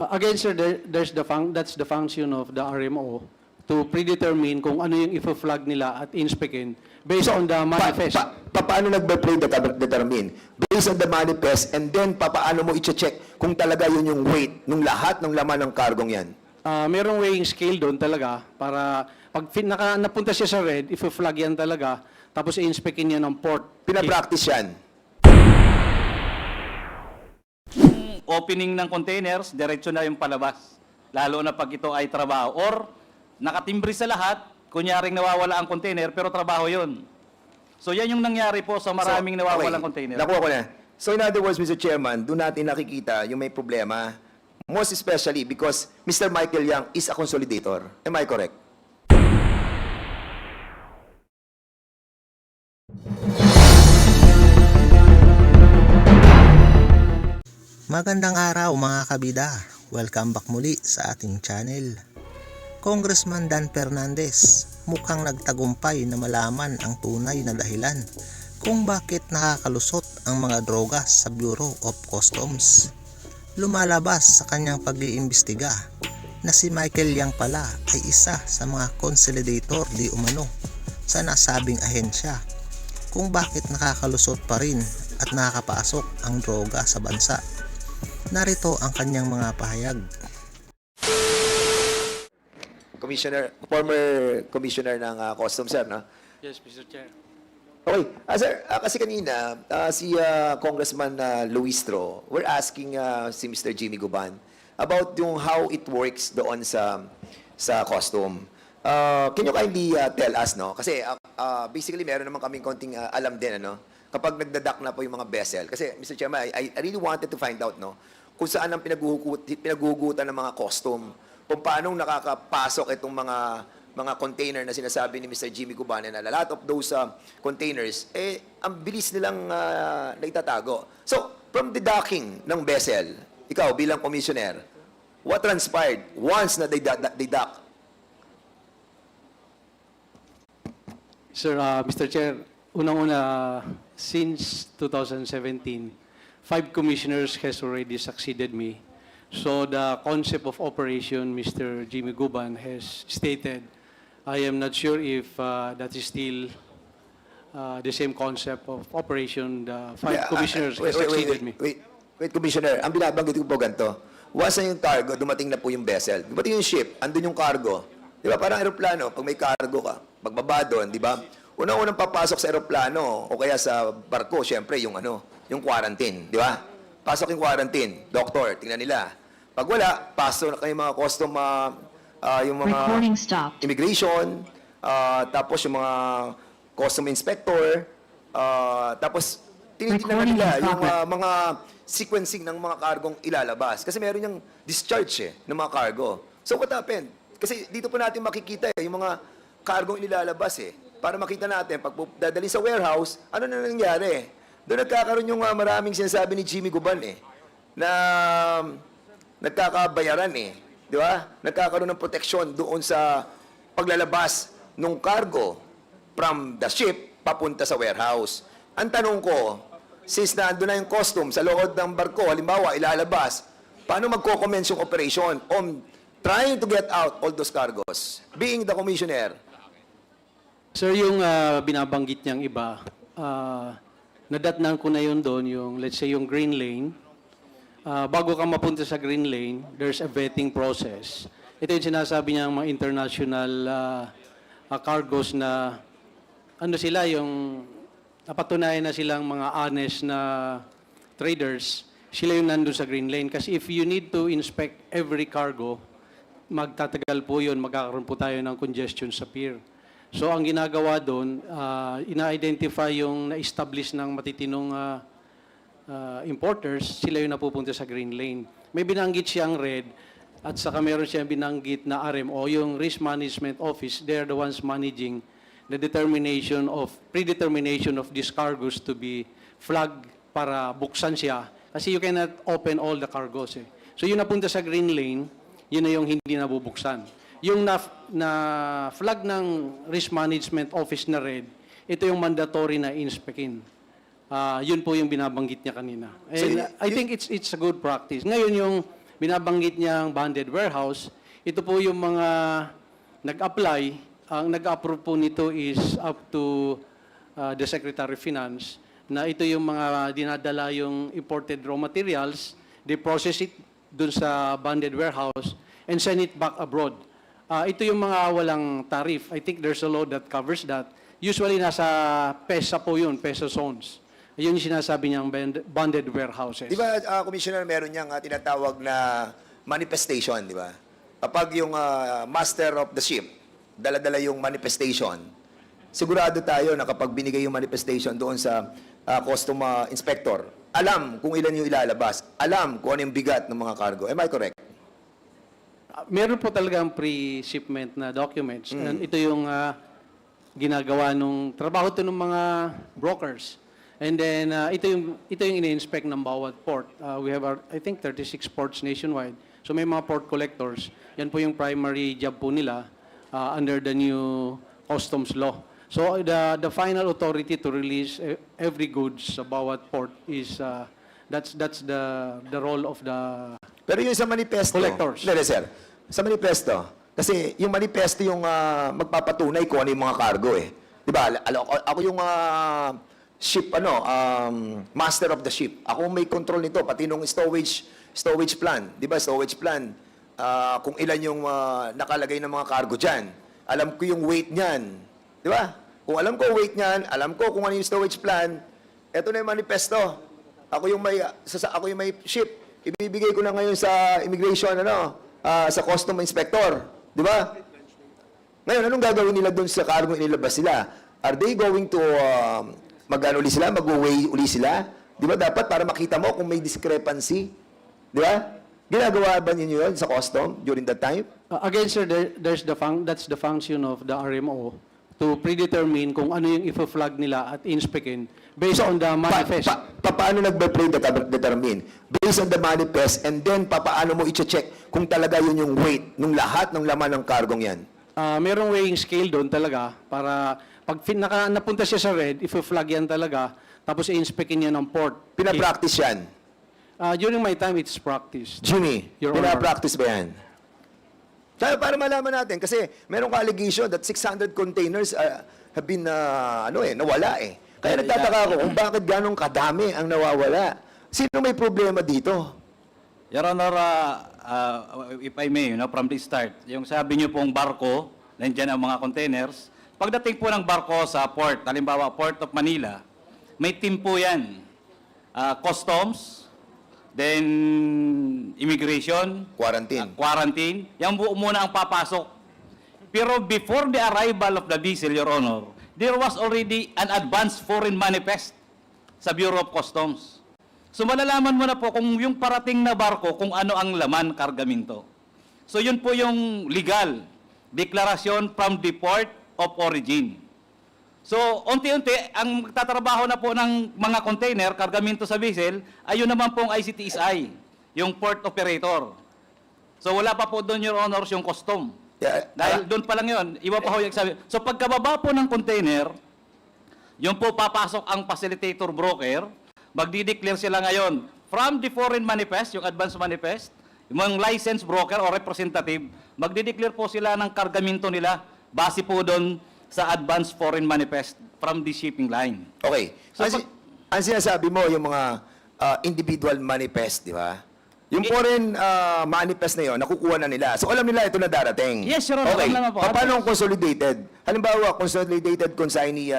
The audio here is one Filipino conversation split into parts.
Again, sir, that's the function of the RMO to predetermine kung ano yung i-flag nila at inspectin based on the manifest. Paano nagbe-predetermine? Based on the manifest, and then paano mo i-check kung talaga yun yung weight ng lahat ng laman ng kargong yan? Merong weighing scale doon talaga para pag napunta siya sa red, i-flag yan talaga, tapos i-inspectin niya ng port. Pinapractice yan. Opening ng containers, diretso na yung palabas. Lalo na pag ito ay trabaho. Or, nakatimbre sa lahat, kunyaring nawawala ang container, pero trabaho yun. So, yan yung nangyari po sa maraming nawawalang container. Nakuha ko na. So, in other words, Mr. Chairman, doon natin nakikita yung may problema. Most especially because Mr. Michael Yang is a consolidator. Am I correct? Magandang araw mga kabida, welcome back muli sa ating channel. Congressman Dan Fernandez mukhang nagtagumpay na malaman ang tunay na dahilan kung bakit nakakalusot ang mga droga sa Bureau of Customs. Lumalabas sa kanyang pag-iimbestiga na si Michael Yang pala ay isa sa mga consolidator di umano sa nasabing ahensya kung bakit nakakalusot pa rin at nakakapasok ang droga sa bansa. Narito ang kanyang mga pahayag. Commissioner, former commissioner ng Customs, sir, no? Yes, Mr. Chair. Okay. Sir, kasi kanina, si Congressman Luistro, we're asking si Mr. Jimmy Guban about yung how it works doon sa custom. Can you kindly tell us, no? Kasi basically, meron naman kaming konting alam din, ano? Kapag nagdadak na po yung mga vessel. Kasi, Mr. Chairman, I really wanted to find out, no? Kung saan ang pinaguhugutan ng mga custom, kung paanong nakakapasok itong mga container na sinasabi ni Mr. Jimmy Guban, na a lot of those containers, ang bilis nilang naitatago. So, from the docking ng vessel, ikaw bilang commissioner, what transpired once na they dock? Sir, Mr. Chair, unang-una, since 2017, 5 commissioners has already succeeded me. So the concept of operation Mr. Jimmy Guban has stated, I am not sure if that is still the same concept of operation the 5 commissioners has succeeded me. Wait, Commissioner, ang binabanggit ko po ganito. Once na yung cargo, dumating na po yung vessel. Dumating yung ship, andun yung cargo. Di ba? Parang aeroplano, pag may cargo ka, pagbaba doon, di ba? Unang-unang papasok sa aeroplano o kaya sa barko, syempre yung yung quarantine, di ba? Pasok yung quarantine, doctor, tingnan nila. Pag wala, pasok na kayo mga custom, yung mga immigration, tapos yung mga custom inspector, tapos tinitingnan nila yung mga sequencing ng mga kargong ilalabas. Kasi meron yung discharge ng mga cargo. So what happened? Kasi dito po natin makikita yung mga kargong ilalabas para makita natin, pag dadali sa warehouse, ano na nangyari? Doon nagkakaroon yung maraming sinasabi ni Jimmy Guban na nagkakabayaran di ba? Nagkakaroon ng proteksyon doon sa paglalabas ng cargo from the ship papunta sa warehouse. Ang tanong ko, since nandun na yung custom sa loob ng barko, halimbawa ilalabas, paano magko-commence yung operation on trying to get out all those cargos? Being the commissioner. Sir, yung binabanggit niyang iba, nadatnan ko na yun doon, yung let's say yung green lane. Bago ka mapunta sa green lane, there's a vetting process. Ito yung sinasabi niya mga international cargos na sila yung napatunayan na silang mga honest na traders, sila yung nandun sa green lane. Kasi if you need to inspect every cargo, magtatagal po yun, magkakaroon po tayo ng congestion sa pier. So ang ginagawa doon, ina-identify yung na-establish ng matitinong importers, sila yung napupunta sa green lane. May binanggit siyang red, at saka meron siyang binanggit na RMO, yung Risk Management Office, they're the ones managing the predetermination of these cargoes to be flagged para buksan siya. Kasi you cannot open all the cargoes. So yung napunta sa green lane, yun na yung hindi nabubuksan. Yung na-flag ng Risk Management Office na red, ito yung mandatory na inspectin. Yun po yung binabanggit niya kanina. And I think it's a good practice. Ngayon yung binabanggit niyang bonded warehouse, ito po yung mga nag-apply. Ang nag-approve po nito is up to the Secretary of Finance, na ito yung mga dinadala yung imported raw materials, they process it dun sa bonded warehouse and send it back abroad. Ito yung mga walang tariff. I think there's a law that covers that. Usually nasa PESA po yun, PESA zones. Yun yung sinasabi niyang bonded warehouses. Di ba, Commissioner, meron niyang tinatawag na manifestation, di ba? Kapag yung master of the ship, dala-dala yung manifestation, sigurado tayo na kapag binigay yung manifestation doon sa custom inspector, alam kung ilan yung ilalabas, alam kung ano yung bigat ng mga cargo. Am I correct? Meron po talagang pre-shipment na documents. And ito yung ginagawa nung trabaho to ng mga brokers. And then ito yung ini-inspect ng bawat port. We have I think 36 ports nationwide. So may mga port collectors. Yan po yung primary job po nila under the new customs law. So the final authority to release every goods sa bawat port is that's the role of the Pero yung sa manifesto, collectors. Hindi, sir. Sa manifesto, kasi yung manifesto yung magpapatunay kung ano yung mga cargo eh. Di ba? Ako yung ship, master of the ship. Ako may control nito, pati nung stowage plan. Di ba, stowage plan, kung ilan yung nakalagay ng mga cargo dyan. Alam ko yung weight niyan. Di ba? Kung alam ko weight niyan, alam ko kung ano yung stowage plan, eto na yung manifesto. Ako yung may ship. Ibibigay ko na ngayon sa immigration, sa custom inspector. Di ba? Ngayon, anong gagawin nila doon sa cargo inilabas sila? Are they going to mag-ano uli sila? Mag-weigh uli sila? Di ba dapat para makita mo kung may discrepancy? Di ba? Ginagawa ba ninyo yun sa custom during that time? Again, sir, that's the function of the RMO to predetermine kung ano yung i-flag nila at inspectin based on the manifest. Paano nagbe-predetermine? Based on the manifest, and then paano mo i-check kung talaga yun yung weight ng lahat ng laman ng kargong yan? Merong weighing scale doon talaga para pag napunta siya sa red, i-flag yan talaga, tapos i-inspectin niya ng port. Pinapractice yan? During my time, it's practiced. Jimmy, Your Honor. pinapractice ba yan? Para malaman natin, kasi merong allegation that 600 containers have been, nawala eh. Kaya nagtataka ako kung bakit ganong kadami ang nawawala. Sino may problema dito? Your Honor, if I may, from the start, yung sabi niyo pong barko, nandiyan ang mga containers, pagdating po ng barko sa port, halimbawa Port of Manila, may team po yan. Customs, then immigration, quarantine, yan buo muna ang papasok. Pero before the arrival of the vessel, Your Honor, there was already an advance foreign manifest sa Bureau of Customs. So malalaman mo na po kung yung parating na barko, kung ano ang laman, kargamento. So yun po yung legal declaration from the port of origin. So unti-unti, ang tatrabaho na po ng mga container, kargamento sa vessel, ayun naman pong ICTSI, yung port operator. So wala pa po doon, Your Honors, yung custom. Yeah, Dahil doon pa lang yun, iba pa ho yung sabi. So pagkababa po ng container, yung po papasok ang facilitator broker, magdi-declare sila ngayon from the foreign manifest, yung advance manifest, yung mga licensed broker o representative, magdi-declare po sila ng kargamento nila base po doon sa advance foreign manifest from the shipping line. Okay. So, Ang sinasabi mo, yung mga individual manifest, di ba? Yung foreign manifest na yun, nakukuha na nila. So alam nila ito na darating. Yes, Your Honor. Okay. Alam naman po. Paano ang consolidated? Halimbawa, consolidated consignee,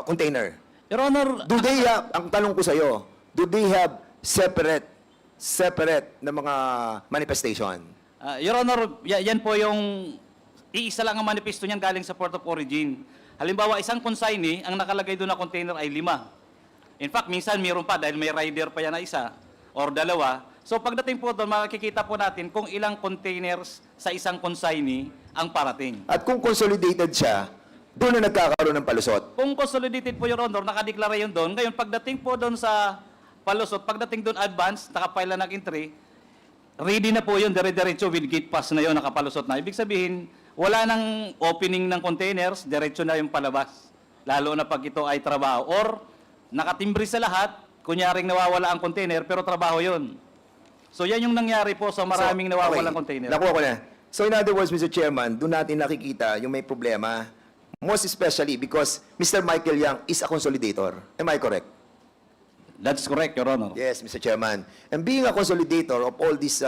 container. Your Honor, Do they have, ang tanong ko sa iyo, do they have separate na mga manifestation? Your Honor, yan po yung iisa lang ang manifesto niyan galing sa port of origin. Halimbawa, isang consignee, ang nakalagay doon na container ay 5. In fact, minsan mayroon pa dahil may rider pa yan na isa or dalawa. So pagdating po doon, makikita po natin kung ilang containers sa isang consignee ang parating. At kung consolidated siya, doon na nagkakaroon ng palusot. Kung consolidated po, Your Honor, nakadeklara yun doon. Ngayon, pagdating po doon sa palusot, pagdating doon advance, nakapile na ng entry, ready na po yun, dire-diretso with gate pass na yun, nakapalusot na. Ibig sabihin, wala nang opening ng containers, diretso na yung palabas. Lalo na pag ito ay trabaho. Or, nakatimbre sa lahat, kunyaring nawawala ang container, pero trabaho yun. So yan yung nangyari po sa maraming nawawalang container. Nakuha ko na. So in other words, Mr. Chairman, doon natin nakikita yung may problema. Most especially because Mr. Michael Yang is a consolidator. Am I correct? That's correct, Your Honor. Yes, Mr. Chairman. And being a consolidator of all these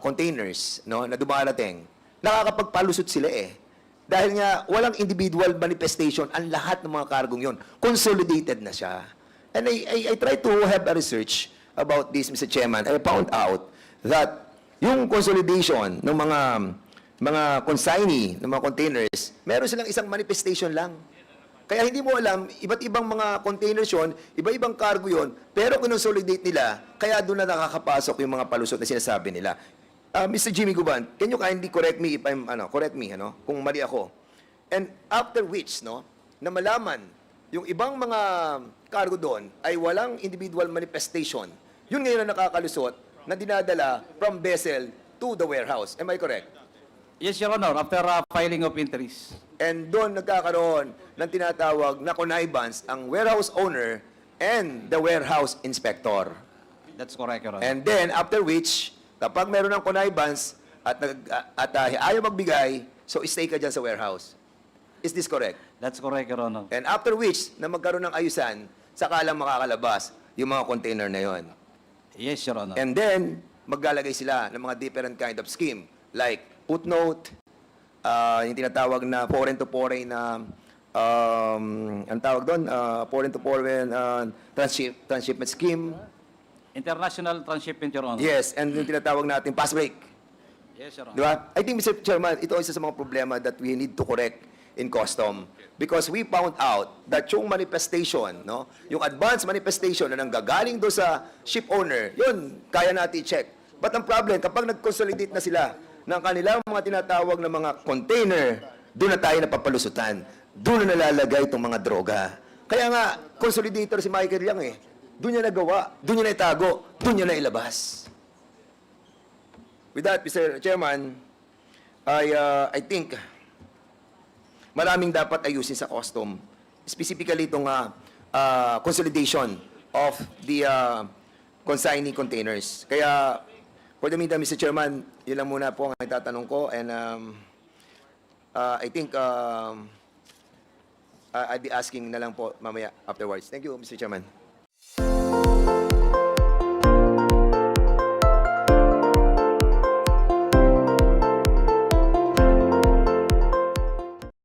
containers no, na dumarating, nakakapagpalusot sila eh. Dahil nga, walang individual manifestation ang lahat ng mga kargong yon. Consolidated na siya. And I try to have a research about this, Mr. Chairman. I found out that yung consolidation ng mga consignee, ng mga containers, meron silang isang manifestation lang. Kaya hindi mo alam, iba't ibang mga containers yun, iba-ibang cargo yun, pero kinonsolidate nila, kaya doon na nakakapasok yung mga palusot na sinasabi nila. Mr. Jimmy Guban, can you kindly correct me if I'm, kung mali ako. And after which, na malaman, yung ibang mga cargo doon ay walang individual manifestation. Yun ngayon na nakakalusot na dinadala from vessel to the warehouse. Am I correct? Yes, Your Honor, after filing of entries. And doon nagkakaroon ng tinatawag na connivance ang warehouse owner and the warehouse inspector. That's correct, Your Honor. And then, after which, kapag meron ng connivance at ayaw magbigay, so stay ka dyan sa warehouse. Is this correct? That's correct, Your Honor. And after which, na magkaroon ng ayusan, saka lang makakalabas yung mga container na yon. Yes, Your Honor. And then, maglalagay sila ng mga different kind of scheme. Like footnote, yung tinatawag na foreign to foreign na, ang tawag doon, foreign to foreign transshipment scheme. International transshipment, Your Honor. Yes, and yung tinatawag natin pass break. Yes, Your Honor. Di ba? I think, Mr. Chairman, ito isa sa mga problema that we need to correct in custom. Because we found out that yung manifestation, yung advance manifestation na nanggagaling doon sa ship owner, yun, kaya natin i-check. But ang problem, kapag nag-consolidate na sila ng kanilang mga tinatawag na mga container, doon na tayo napapalusutan. Doon na nalalagay itong mga droga. Kaya nga, consolidator si Michael Yang eh. Doon niya nagawa, doon niya naitago, doon niya nailabas. With that, Mr. Chairman, I think maraming dapat ayusin sa custom. Specifically itong consolidation of the consignee containers. Kaya, for the meantime, Mr. Chairman, yun lang muna po ang itatanong ko. And I think I'll be asking na lang po mamaya afterwards. Thank you, Mr. Chairman.